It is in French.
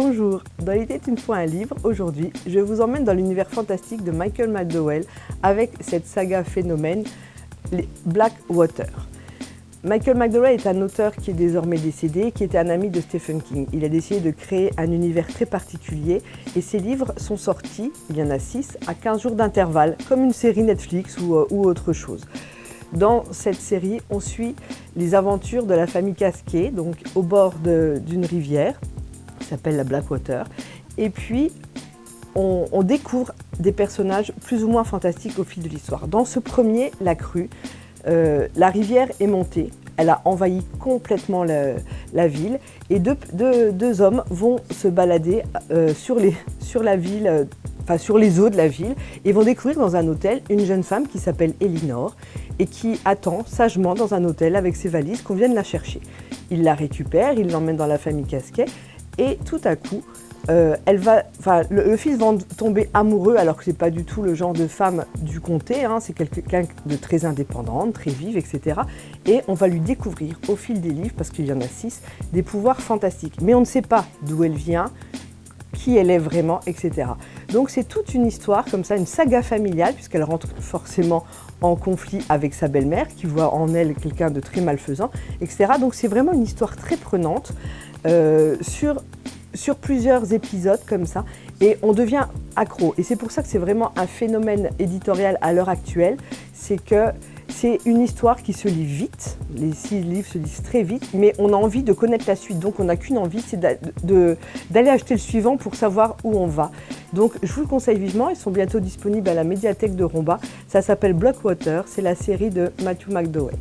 Bonjour, dans Il était une fois un livre, aujourd'hui, je vous emmène dans l'univers fantastique de Michael McDowell avec cette saga phénomène, les Blackwater. Michael McDowell est un auteur qui est désormais décédé, qui était un ami de Stephen King. Il a décidé de créer un univers très particulier et ses livres sont sortis, il y en a 6, à 15 jours d'intervalle, comme une série Netflix ou autre chose. Dans cette série, on suit les aventures de la famille Casquet, donc au bord d'une rivière, qui s'appelle la Blackwater. Et puis, on découvre des personnages plus ou moins fantastiques au fil de l'histoire. Dans ce premier, La Crue, la rivière est montée, elle a envahi complètement la ville et deux hommes vont se balader sur la ville, sur les eaux de la ville et vont découvrir dans un hôtel une jeune femme qui s'appelle Elinor et qui attend sagement dans un hôtel avec ses valises qu'on vienne la chercher. Ils la récupèrent, ils l'emmènent dans la famille Casquet et tout à coup, le fils va tomber amoureux alors que c'est pas du tout le genre de femme du comté, hein, c'est quelqu'un de très indépendante, très vive, etc. Et on va lui découvrir au fil des livres, parce qu'il y en a 6, des pouvoirs fantastiques. Mais on ne sait pas d'où elle vient, qui elle est vraiment, etc. Donc c'est toute une histoire comme ça, une saga familiale, puisqu'elle rentre forcément en conflit avec sa belle-mère, qui voit en elle quelqu'un de très malfaisant, etc. Donc c'est vraiment une histoire très prenante sur plusieurs épisodes comme ça, et on devient accro. Et c'est pour ça que c'est vraiment un phénomène éditorial à l'heure actuelle, c'est que c'est une histoire qui se lit vite, les 6 livres se lisent très vite, mais on a envie de connaître la suite, donc on n'a qu'une envie, c'est d'aller acheter le suivant pour savoir où on va. Donc je vous le conseille vivement, ils sont bientôt disponibles à la médiathèque de Romba, ça s'appelle Blackwater, c'est la série de Matthew McDowell.